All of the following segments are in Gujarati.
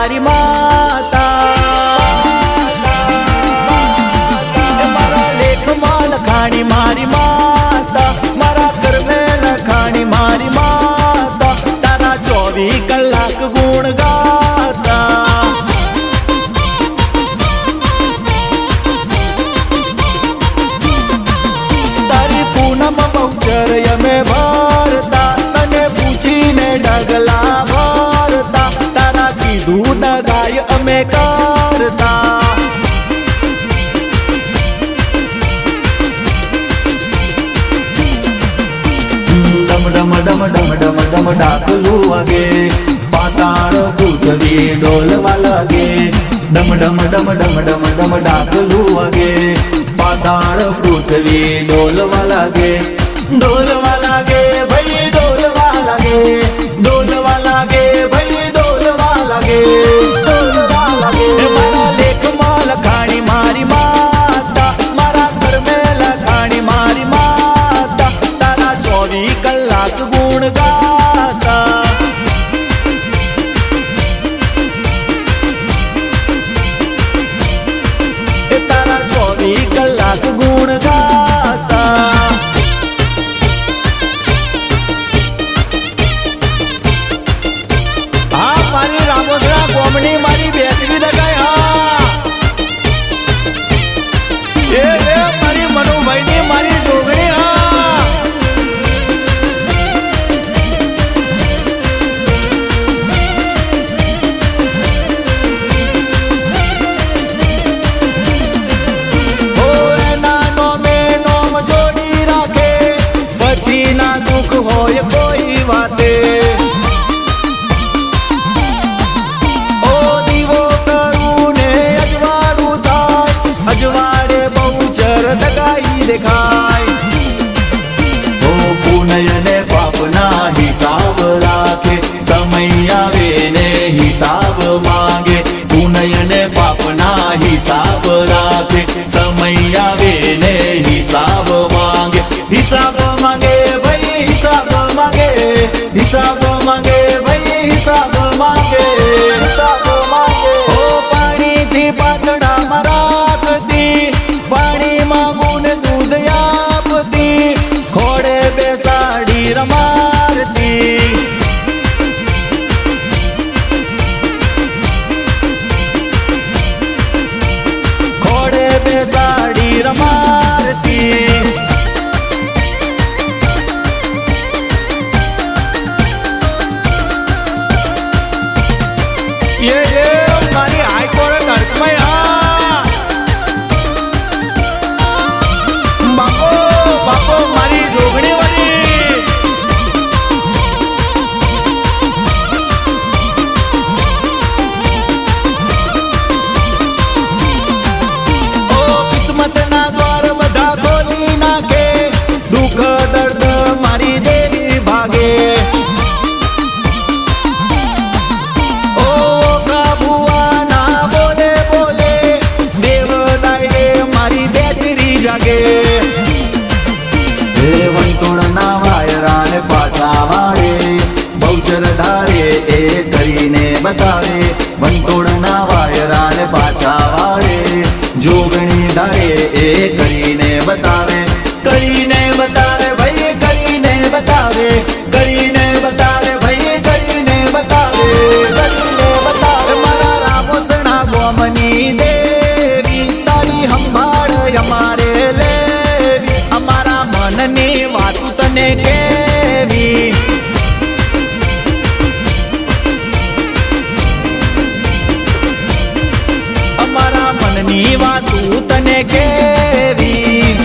મારી માતા મારા લેખમાં લખાણી મારી માતા મારા કર્મે લખાણી મારી માતા તારા 24 કલાક ગુણ ગાતા તારી પૂનમ બહુચર અમે ભરતા તને પૂછીને ડગલા ભરતા તારા કીધું દગાય અમે કરતા ડમ ડમ ડમ ડમ ડમ ડમ ડાકલું વાગે પાતાળ પૃથ્વી ડોલવા લાગે ડમ ડમ ડમ ડમ ડમ ડમ ડાકલું વાગે પાતાળ પૃથ્વી ડોલવા લાગે ડોલવા લાગે ભાઈ ડોલવા લાગે ડોલવા લાગે ભાઈ ડોલવા લાગે ડોલવા લાગે મારા લેખમાં લખાણી મારી માતા મારા કર્મે લખાણી મારી માતા તારા 24 કલાક ગુણ ગાતા તારા 24 કલાક ગુણ ગાતા હા મારી રામોસરા કોમની મારી બેસવી દગાય હા એ મારી મનુભાઈની મારી જોગણી હા પછી ના દુઃખ હોય કોઈ વાતે ઓ દીવો કરું ને અજવાળું થાય અજવાળે બહુચર દગાઈ દેખાય ઓ પુનય ને પાપના હિસાબ રાખે સમય આવે ને હિસાબ માંગે પુનય ને પાપના હિસાબ રાખે સમય આવે ને હિસાબ માંગે હિસાબ માંગે ભાઈ હિસાબ માંગે હિસાબ માંગે ભાઈ હિસાબ માંગે હિસાબ માંગે ઓ પાણીથી પાતળામાં રાખતી પાણી માંગું ને દૂધ આપતી ખોડે બેસાડી રમાડતી ખોડે બેસાડી રમાડતી ये मारी हाईकोर्ट में बापो बापो मारी जोगणी वाली ओ किस्मत ना द्वार बधा खोली नाखे दुख दर्द मारी देवी भागे જાગે વંટોળના વાયરાને પાછા વાળે બહુચર ધારે એ કરીને બતાવે વંટોળના વાયરાને પાછા વાળે જોગણી ધારે એ કરીને બતાવે ભાઈ કરીને બતાવે કરીને બતાવે ભાઈ કરીને બતાવે મારા રામોસણા ગોમની દેવી તારી સંભાળ અમારે લેવી અમારા મનની વાત તને કેવી અમારા મનની વાત તને કેવી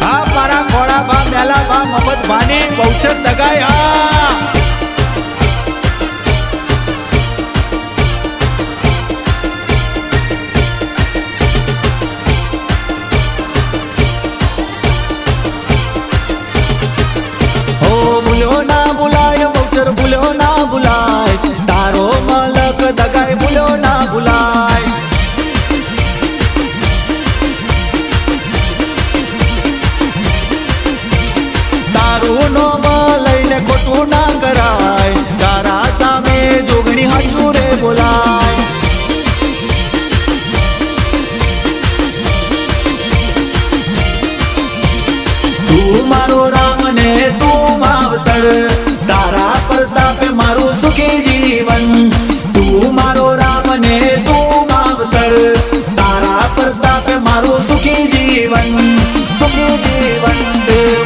હા મારા ખોડા ભા મેલા ભા મફત ભાની બહુચર દગાય હા ભૂલ્યો ના ભૂલાય બહુચર ભૂલ્યો ના ભૂલાય તારો મલક દગાય ભૂલ્યો ના ભૂલાય મારું નોમ લઈને ખોટું ના કરાય, તારા સામે જોગણી હાચું રે બોલાય. તું મારો રામ ને તું માવતર, તારા પ્રતાપે મારું સુખી જીવન. તું મારો રામ ને તું માવતર, તારા પ્રતાપે મારું સુખી જીવન. સુખી જીવન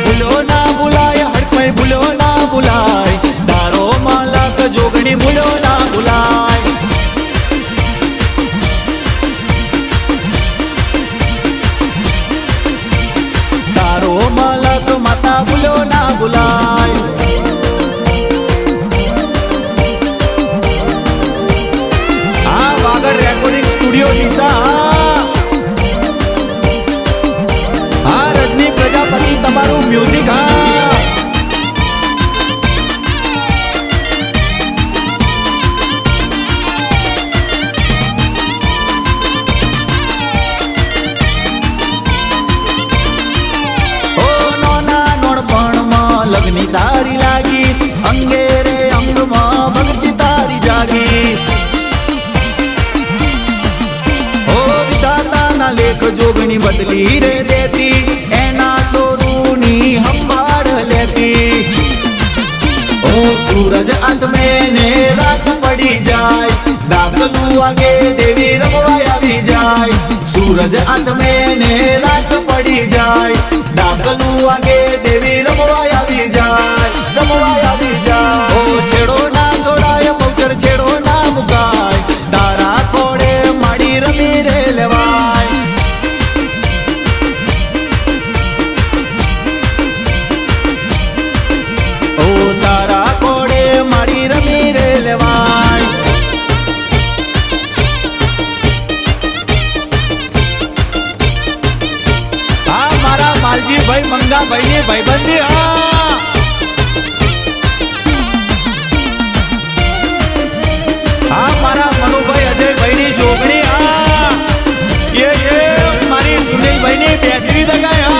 ભૂલો ના ભૂલાય, હડપઈ ભૂલો ના ભૂલાય, તારો માલક જોગણી ભૂલો ના ભૂલાય. તારો માલક માતા ભૂલો ના ભૂલાય. આ વાગડ રેકોર્ડિંગ સ્ટુડિયો ડીસા. હા રજની પ્રજાપતિ તમારું મ્યુઝિક. હા લગ્ની તારી લાગી, અંગે રે અંગમાં ભક્તિ તારી જાગી. ઓ વિધાતા ના લેખ જોગણી બદલી રે દેતી, એના છોરુની સંભાળ લેતી. ઓ સૂરજ આત્મે ને રાત પડી જાય, દાખલું વાગે દેવી રમવા આવી જાય. સૂરજ આત્મે ને રાત પડી જાય, દાખલું વાગે દેવી રમવા આવી જાય. રમવા આવી જાય. ઓ છેડો ના છોડાય, પૌચર છેડો ના મુકાય, તારા કોડે માડી રમી રે લેવાય. ઓ તારા કોડે માડી રમી રે લેવાય. હા મારા માલજી ભાઈ મંગાભાઈ ની ભાઈબંધી. હા મારા મનુભાઈ અજયભાઈ ની જોગણી. એ મારી સુનિલભાઈ ની બેજરી દગાય.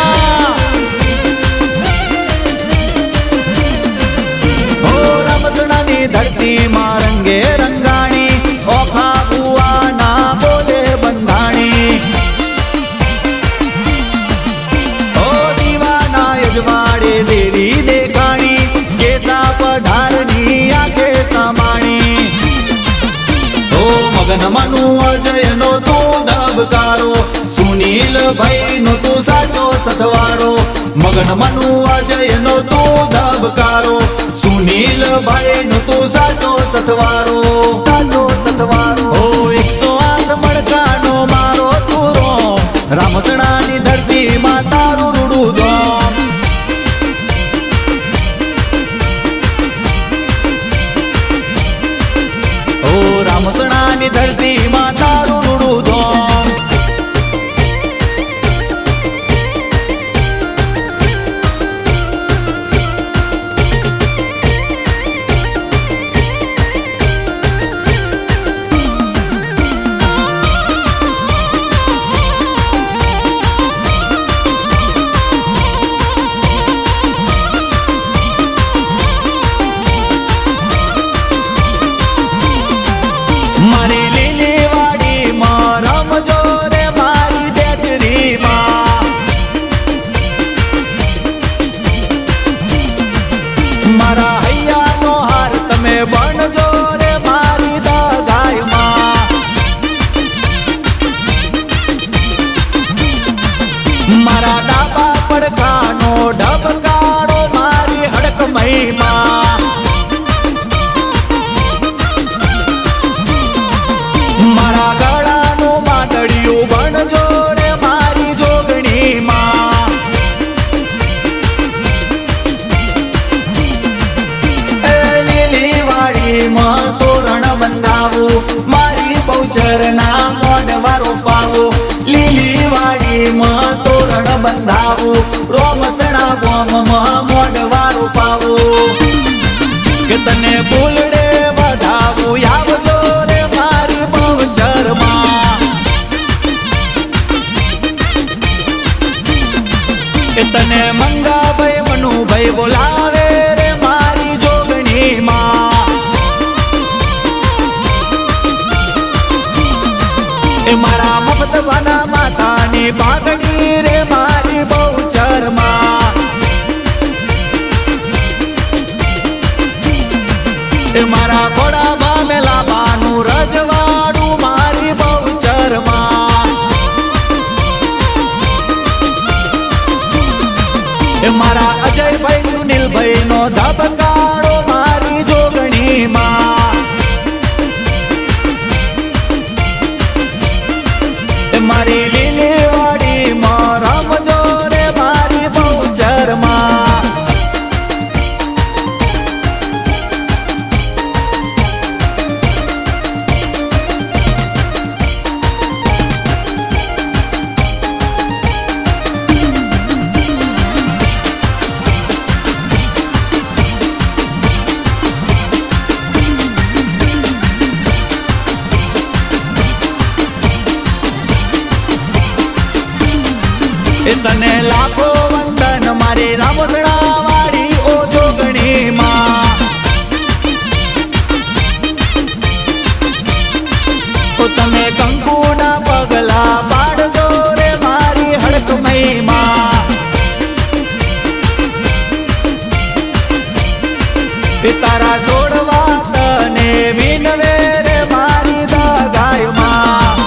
ઓ રામસણાની ધરતી માં રંગે રંગાણી, ઓખા બુઆ ના બોલે બંધાણી. ઓ દીવાના યજવાડે દેવી દેખાણી, કેસા પઢારની આંખે સામાણી. મગન મનુ અજય નો તું ધબકારો, સુનીલ ભાઈ નો તું સાચો સથવારો. મગન મનુ અજય નો તું ધબકારો, સુનીલ ભાઈ નો તું સાચો સથવારો. સાચો સથવારો. ઓ 108 મણકાનો મારો તું રોમ, રામસણાની ધરતી માં તારું રૂડું ધોમ. રામસણાની ધરતી માં તારું રૂડું ધોમ. મારી લીલી વાડી માં રમજો રે મારી બેચરી માં. મારા હૈયાનો હાર તમે બનજો રે મારી દગાઈ માં. મારા ડાબા પડખાનો ઢબકારો મારી હડકમઈ માં. મારા ગળાનું માંડળિયું બનજો રે મારી જોગણી માં. એ લીલી વાડી માં તોરણ બંધાવું, મારી બહુચર ના મોઢવા રોપાવું. લીલી વાડી માં તોરણ બંધાવું, રોમસણા ગોમમાં મોઢવા રોપાવું. કે તને ફૂલડે વધાવું આવજો રે મારી બહુચર માં. તને મંગાભાઈ મનુભાઈ બોલા માની પાઘડી રે મારી બહુચરમાં એ મારા ઘોડા ભામેલા બાનું રજવાડું મારી બહુચરમાં એ મારા અજયભાઈ સુનિલભાઈ નો ધબકારો મારી જોગણીમાં એ મારી લીલી વાડીમાં રમજો રે મારી બહુચરમાં એ તને લાખો વંદન મારી રામોસણા વાળી ઓ જોગણીમાં તો તમે કંકુના પગલા પાડજો રે મારી હડકમયમાં એ તારા છોડવા તને વિનવે રે મારી દગાયમાં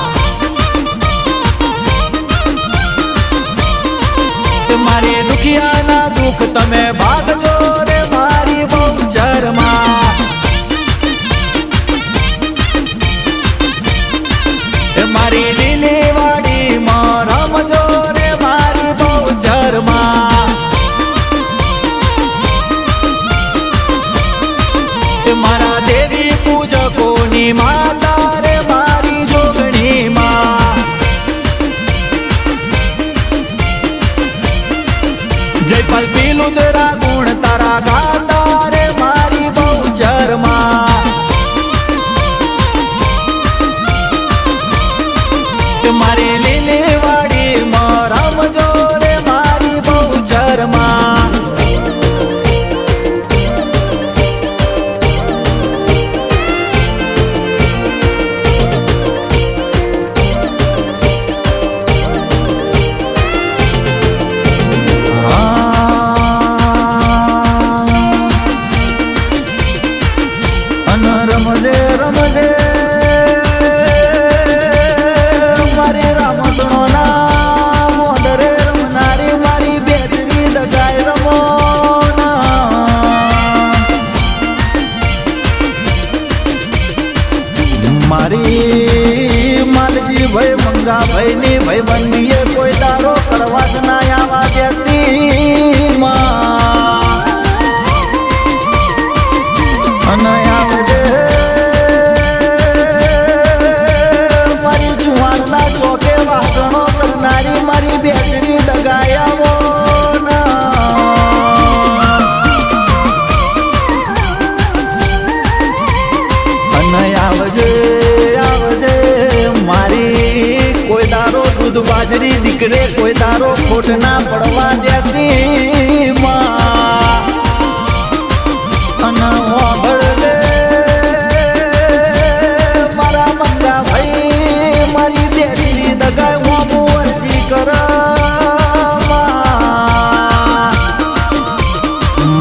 મારી દુખિયાના દુઃખ તમે ભાગજો રે મારી બહુચરમાં એ મારી લીલી વાડીમાં રમજો રે મારી બહુચરમાં એ મારા દેવી પૂજકોની માતા રે મારી જોગણીમાં જયપાલ પીલુદરા ગુણ તારા ગાતા રે મારી બહુચરમાં મારી લીલી વાડીમાં રમજો રે મારી બહુચરમાં રમજે રમજે મારી રામસણો ના મોદરે રમનારી મારી બેચરી દગાય રમો મારી માલજી ભાઈ મંગા ભાઈ ની ભાઈ બંદીએ કોઈ દારો કરવાસ ના આવા દેતી અને આવજે મારી જુવાનના ચોકે વાગણો કરનારી મારી બેચરી દગાયાવો અને આવજે આવજે મારી કોઈ દારો દૂધ બાજરી દીકરે કોઈ દારો ખોટ ના પડવા દેતી અને વાગળે મારા મંગા ભાઈ મારી બેચરી દગાય હું અરજી કર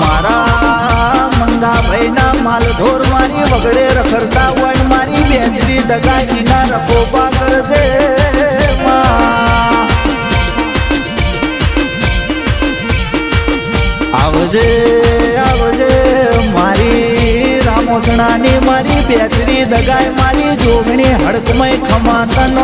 મારા મંગા ભાઈ ના માલ ઢોર મારી વગડે રખડતા હોય મારી બેચરી દગાય ના રખોપા કરજે આવજે આવજે મારી રામોસણાની મારી બેચરી દગાય મારી જોગણી હડકમય ખમાતન